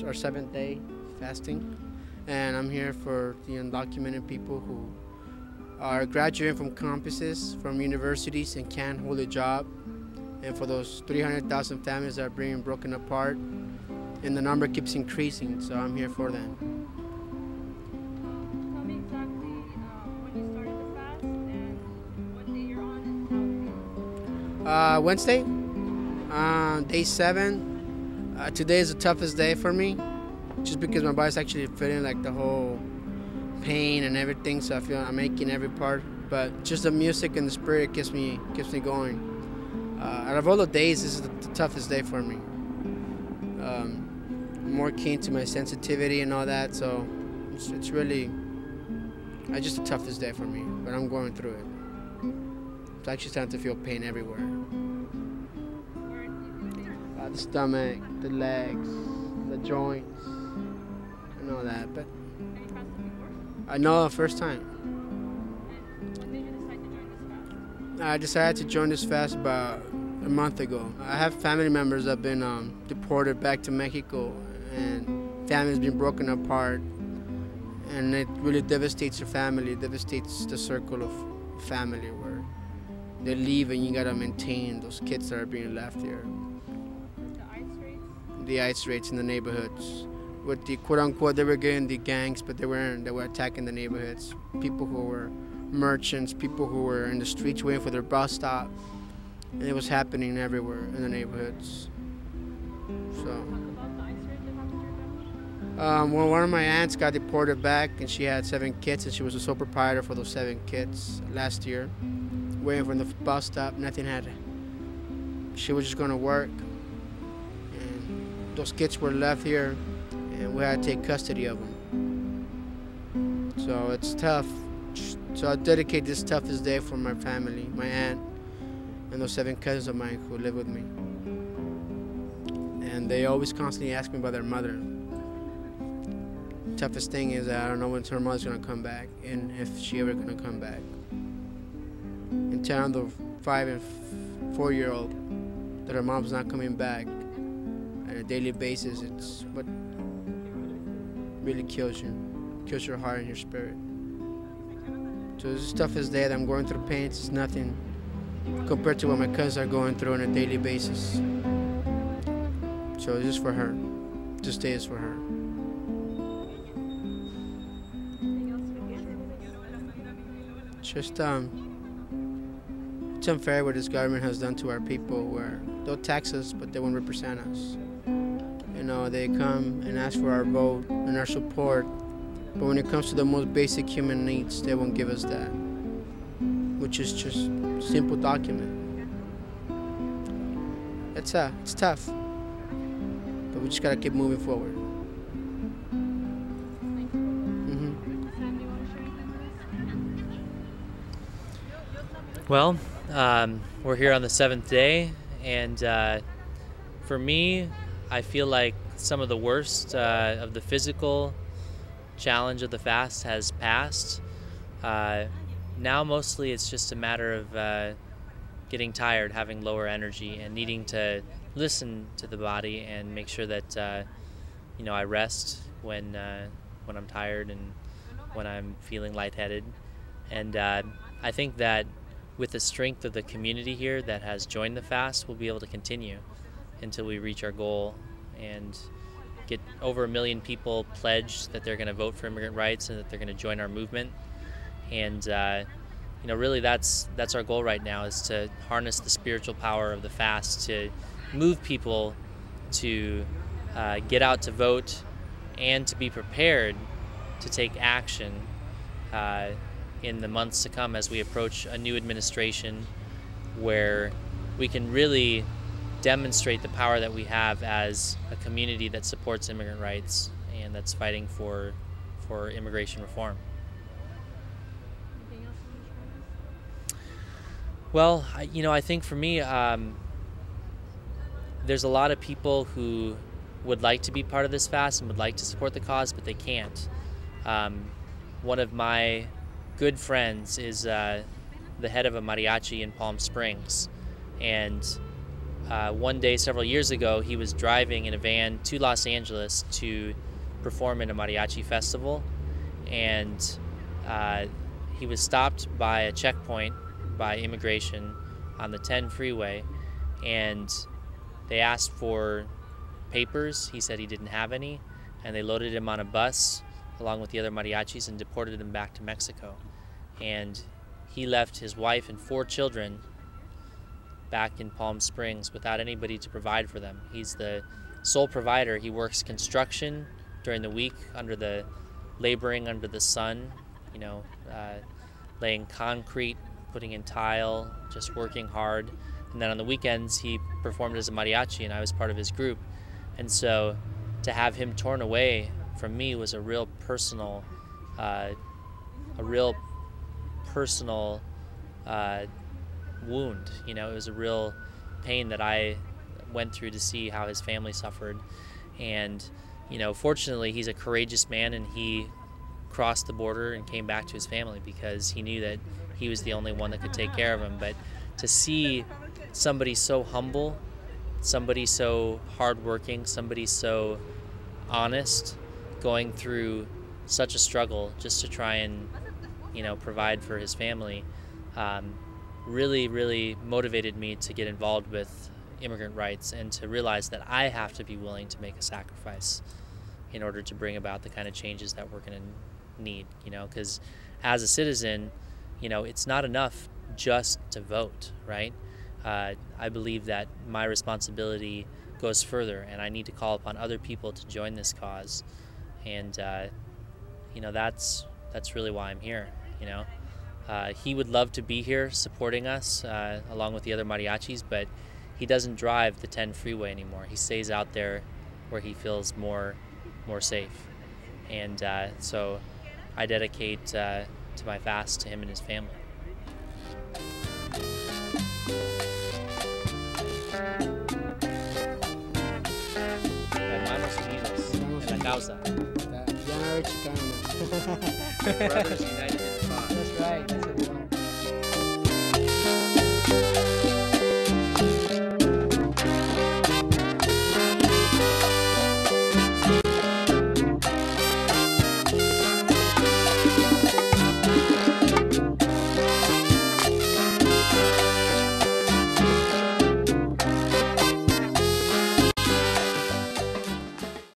our 7th day fasting, and I'm here for the undocumented people who are graduating from campuses, from universities, and can't hold a job, and for those 300,000 families that are being broken apart, and the number keeps increasing, so I'm here for them. Tell me exactly when you started the fast and what day you're on and how it feels. Wednesday, day 7. Today is the toughest day for me, just because my body's actually feeling like the whole pain and everything. So I feel I'm aching every part. But just the music and the spirit keeps me going. Out of all the days, this is the toughest day for me. More keen to my sensitivity and all that. So it's really just the toughest day for me. But I'm going through it. It's actually starting to feel pain everywhere. The stomach, the legs, the joints, and all that. But Have you fasted before? I know first time. And when did you decide to join this fast? I decided to join this fast about a month ago. I have family members that have been deported back to Mexico, and families been broken apart, and it really devastates your family. It devastates the circle of family where they leave and you gotta maintain those kids that are being left here. The ICE raids in the neighborhoods, with the quote-unquote they were getting the gangs, but they weren't. They were attacking the neighborhoods. People who were merchants, people who were in the streets waiting for their bus stop, and it was happening everywhere in the neighborhoods. So, Talk about the ICE raid that happened to your family. well, one of my aunts got deported back, and she had 7 kids, and she was a sole proprietor for those 7 kids last year, waiting for the bus stop. Nothing had. She was just going to work. Those kids were left here, and we had to take custody of them. So it's tough. So I dedicate this toughest day for my family, my aunt, and those 7 cousins of mine who live with me. And they always constantly ask me about their mother. The toughest thing is that I don't know when her mother's gonna come back, and if she ever gonna come back. And telling the 5 and 4-year-old that her mom's not coming back on a daily basis, it's what really kills your heart and your spirit. So this is the toughest day that I'm going through pain. It's nothing compared to what my cousins are going through on a daily basis. So this is for her. This day is for her. Just it's unfair what this government has done to our people, where they'll tax us but they won't represent us. You know, they come and ask for our vote and our support, but when it comes to the most basic human needs, they won't give us that, which is just a simple document. It's tough, but we just gotta keep moving forward. Well, we're here on the 7th day, and for me, I feel like some of the worst of the physical challenge of the fast has passed. Now mostly it's just a matter of getting tired, having lower energy, and needing to listen to the body and make sure that I rest when I'm tired and when I'm feeling lightheaded. And I think that with the strength of the community here that has joined the fast, we'll be able to continue until we reach our goal and get over 1 million people pledged that they're going to vote for immigrant rights and that they're going to join our movement. And really that's our goal right now, is to harness the spiritual power of the fast to move people to get out to vote and to be prepared to take action in the months to come as we approach a new administration, where we can really demonstrate the power that we have as a community that supports immigrant rights and that's fighting for immigration reform. Anything else you want to share with us? Well, I think for me, there's a lot of people who would like to be part of this fast and would like to support the cause, but they can't. One of my good friends is the head of a mariachi in Palm Springs, and one day several years ago, he was driving in a van to Los Angeles to perform in a mariachi festival, and he was stopped by a checkpoint by immigration on the 10 freeway, and they asked for papers. He said he didn't have any, and they loaded him on a bus along with the other mariachis and deported him back to Mexico. And he left his wife and 4 children back in Palm Springs without anybody to provide for them. He's the sole provider. He works construction during the week, laboring under the sun, you know, laying concrete, putting in tile, just working hard. And then on the weekends, he performed as a mariachi, and I was part of his group. And so to have him torn away from me was a real personal wound. You know, it was a real pain that I went through to see how his family suffered. And, you know, fortunately, he's a courageous man, and he crossed the border and came back to his family because he knew that he was the only one that could take care of him. But to see somebody so humble, somebody so hardworking, somebody so honest, going through such a struggle just to try and, you know, provide for his family, really, really motivated me to get involved with immigrant rights and to realize that I have to be willing to make a sacrifice in order to bring about the kind of changes that we're going to need, you know, because as a citizen, you know, it's not enough just to vote, right? I believe that my responsibility goes further, and I need to call upon other people to join this cause. And, you know, that's really why I'm here, you know. He would love to be here supporting us along with the other mariachis, but he doesn't drive the 10 freeway anymore. He stays out there where he feels more safe. And so I dedicate to my fast to him and his family. Hermanos unidos en la causa. Ya no eres Chicano. Brothers united in the cause. That's right. That's what